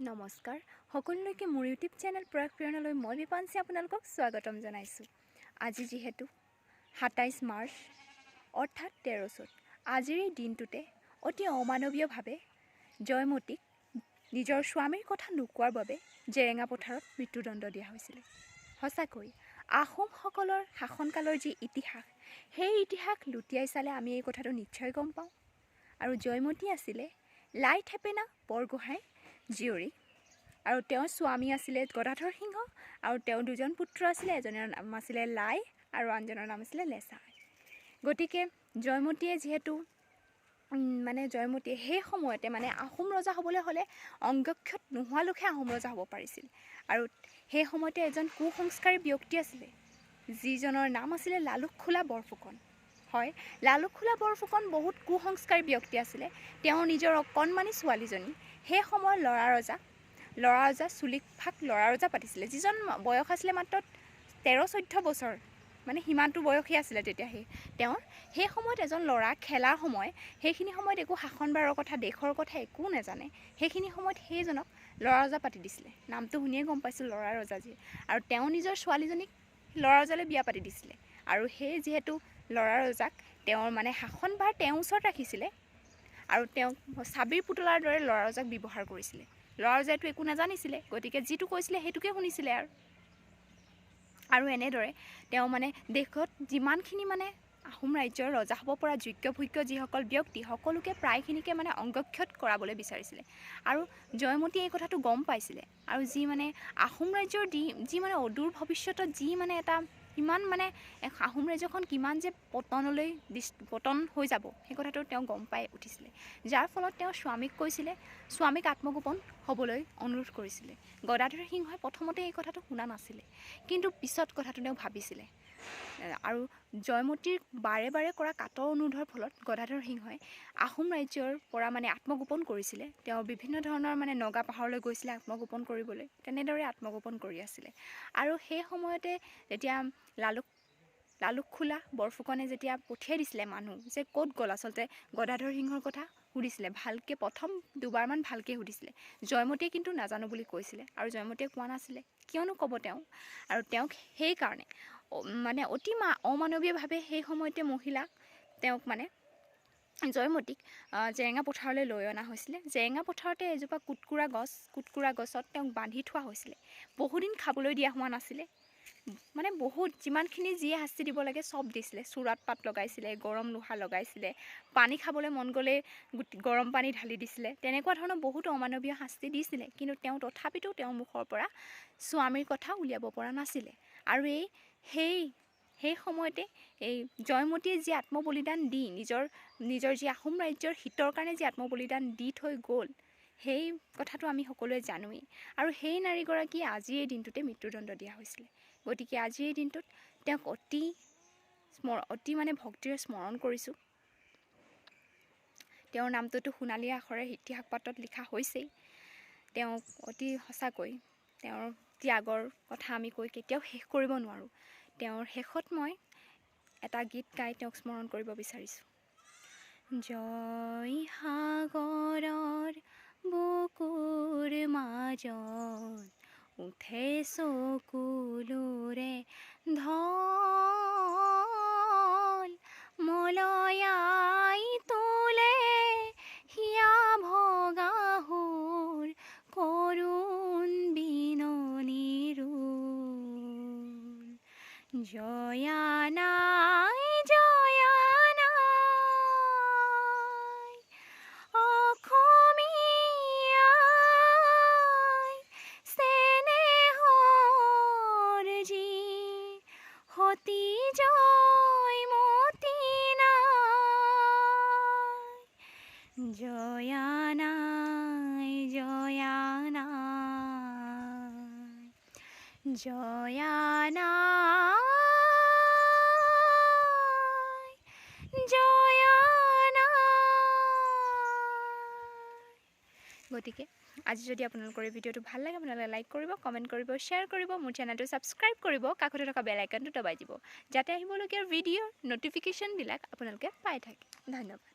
নমস্কাৰ সকলোলৈকে মোৰ ইউটিউব চেনেল প্ৰয়াস প্ৰেৰণালৈ মই বিপাঞ্চি আপোনালোকক স্বাগতম জনাইছোঁ। আজি যিহেতু ২৭ মাৰ্চ অৰ্থাৎ ১৩ চ'ত, আজিৰ এই দিনটোতে অতি অমানৱীয়ভাৱে জয়মতীক নিজৰ স্বামীৰ কথা নোকোৱাৰ বাবে জেৰেঙা পথাৰত মৃত্যুদণ্ড দিয়া হৈছিলে। সঁচাকৈ আহোমসকলৰ শাসনকালৰ যি ইতিহাস, সেই ইতিহাস লুটিয়াই চালে আমি এই কথাটো নিশ্চয় গম পাওঁ। আৰু জয়মতী আছিলে লাই থেপেনা বৰগোহাঁইৰ জীয়ৰী, আৰু তেওঁৰ স্বামী আছিলে গদাধৰ সিংহ, আৰু তেওঁৰ দুজন পুত্ৰ আছিলে, এজনৰ নাম আছিলে লাই আৰু আনজনৰ নাম আছিলে লেচা। গতিকে জয়মতীয়ে যিহেতু জয়মতীয়ে সেই সময়তে আহোম ৰজা হ'বলৈ হ'লে অংগক্ষত নোহোৱা লোকহে আহোম ৰজা হ'ব পাৰিছিল। আৰু সেই সময়তে এজন কুসংস্কাৰী ব্যক্তি আছিলে, যিজনৰ নাম আছিলে লালুকখোলা বৰফুকন। হয়, লালুকখোলা বৰফুকন বহুত কুসংস্কাৰী ব্যক্তি আছিলে। তেওঁ নিজৰ অকণমানি ছোৱালীজনী সেই সময়ত ল'ৰা ৰজা চুলিকফাক ল'ৰা ৰজা পাতিছিলে, যিজন বয়স আছিলে মাত্ৰ ১৩-১৪ বছৰ, সিমানটো বয়সেই আছিলে তেতিয়া তেওঁৰ। সেই সময়ত এজন ল'ৰা খেলাৰ সময়, সেইখিনি সময়ত একো শাসন বাৰৰ কথা, দেশৰ কথা একো নাজানে। সেইখিনি সময়ত সেইজনক ল'ৰা ৰজা পাতি দিছিলে। নামটো শুনিয়ে গম পাইছোঁ ল'ৰা ৰজা যি। আৰু তেওঁ নিজৰ ছোৱালীজনীক ল'ৰা ৰজালৈ বিয়া পাতি দিছিলে। আৰু সেই যিহেতু ল'ৰা ৰজাক তেওঁৰ শাসনভাৰ তেওঁৰ ওচৰত ৰাখিছিলে, আৰু তেওঁক চাবিৰ পুতলাৰ দৰে ল'ৰা ৰজাক ব্যৱহাৰ কৰিছিলে। ল'ৰা ৰজাইতো একো নাজানিছিলে, গতিকে যিটো কৈছিলে সেইটোকে শুনিছিলে। আৰু এনেদৰে তেওঁ দেশত যিমানখিনি আহোম ৰাজ্যৰ ৰজা হ'ব পৰা যোগ্য যিসকল ব্যক্তি, সকলোকে প্ৰায়খিনিকে অংগক্ষত কৰাবলৈ বিচাৰিছিলে। আৰু জয়মতীয়ে এই কথাটো গম পাইছিলে। আৰু যি আহোম ৰাজ্যৰ যি অদূৰ ভৱিষ্যতত যি এটা কিমান আহোম ৰাজ্যখন কিমান যে পতন হৈ যাব, সেই কথাটো তেওঁ গম পাই উঠিছিলে। যাৰ ফলত তেওঁ স্বামীক আত্মগোপন হ'বলৈ অনুৰোধ কৰিছিলে। গদাধৰ সিংহই প্ৰথমতে এই কথাটো শুনা নাছিলে, কিন্তু পিছত কথাটো তেওঁ ভাবিছিলে। আৰু জয়মতীৰ বাৰে বাৰে কৰা কাতৰ অনুৰোধৰ ফলত গদাধৰ সিংহই আহোম ৰাজ্যৰ পৰা আত্মগোপন কৰিছিলে। তেওঁ বিভিন্ন ধৰণৰ নগা পাহাৰলৈ গৈছিলে আত্মগোপন কৰিবলৈ, তেনেদৰে আত্মগোপন কৰি আছিলে। আৰু সেই সময়তে যেতিয়া লালুকখোলা বৰফুকনে যেতিয়া পঠিয়াই দিছিলে মানুহ, যে ক'ত গ'ল, আচলতে গদাধৰ সিংহৰ কথা সুধিছিলে ভালকৈ, প্ৰথম দুবাৰমান ভালকৈ সুধিছিলে। জয়মতীয়ে কিন্তু নাজানো বুলি কৈছিলে, আৰু জয়মতীয়ে কোৱা নাছিলে, কিয়নো ক'ব তেওঁ। আৰু তেওঁক সেইকাৰণে অতি অমানৱীয়ভাৱে সেই সময়তে তেওঁক জয়মতীক জেৰেঙা পথাৰলৈ লৈ অনা হৈছিলে। জেৰেঙা পথাৰতে এজোপা কুটকুৰা গছত তেওঁক বান্ধি থোৱা হৈছিলে। বহুদিন খাবলৈ দিয়া হোৱা নাছিলে, বহুত যিমানখিনি যিয়ে শাস্তি দিব লাগে চব দিছিলে। চোৰাত পাত লগাইছিলে, গৰম লোহা লগাইছিলে, পানী খাবলৈ মন গ'লে গৰম পানী ঢালি দিছিলে, তেনেকুৱা ধৰণৰ বহুত অমানৱীয় শাস্তি দিছিলে। কিন্তু তেওঁ তথাপিতো তেওঁৰ মুখৰ পৰা স্বামীৰ কথা উলিয়াব পৰা নাছিলে। আৰু সেই সময়তে এই জয়মতীয়ে যি আত্মবলিদান দি নিজৰ যি আহোম ৰাজ্যৰ হিতৰ কাৰণে যি আত্মবলিদান দি থৈ গ'ল, সেই কথাটো আমি সকলোৱে জানোৱেই। আৰু সেই নাৰীগৰাকীয়ে আজি এই দিনটোতে মৃত্যুদণ্ড দিয়া হৈছিলে। গতিকে আজিৰ এই দিনটোত তেওঁক অতি ভক্তিৰে স্মৰণ কৰিছোঁ। তেওঁৰ নামটোতো সোণালী আখৰে ইতিহাস পাতত লিখা হৈছেই। তেওঁক অতি সঁচাকৈ তেওঁৰ ত্যাগৰ কথা আমি কৈ কেতিয়াও শেষ কৰিব নোৱাৰোঁ। তেওঁৰ শেষত মই এটা গীত গাই তেওঁক স্মৰণ কৰিব বিচাৰিছোঁ। জয়সাগৰৰ বুকুৰ মাজত উঠে চকুলোৰে ঢল, মলয়াই তোলে হিয়া ভগা সুৰ, কৰোণ বিননিৰ ৰোল। জয়া নাই অসমীয়াই, চেনেহৰ যি সতী জয়মতী নাই। জয়া নাই, জয়া নাই, জয়া নাই, জয়া নাই। গতিকে আজি যদি আপোনালোকৰ এই ভিডিঅ'টো ভাল লাগে, আপোনালোকে লাইক কৰিব, কমেণ্ট কৰিব, শ্বেয়াৰ কৰিব, মোৰ চেনেলটো ছাবস্ক্ৰাইব কৰিব, কাষতে থকা বেল আইকনটো দবাই দিব, যাতে আহিবলগীয়া ভিডিঅ'ৰ ন'টিফিকেশ্যনবিলাক আপোনালোকে পাই থাকে। ধন্যবাদ।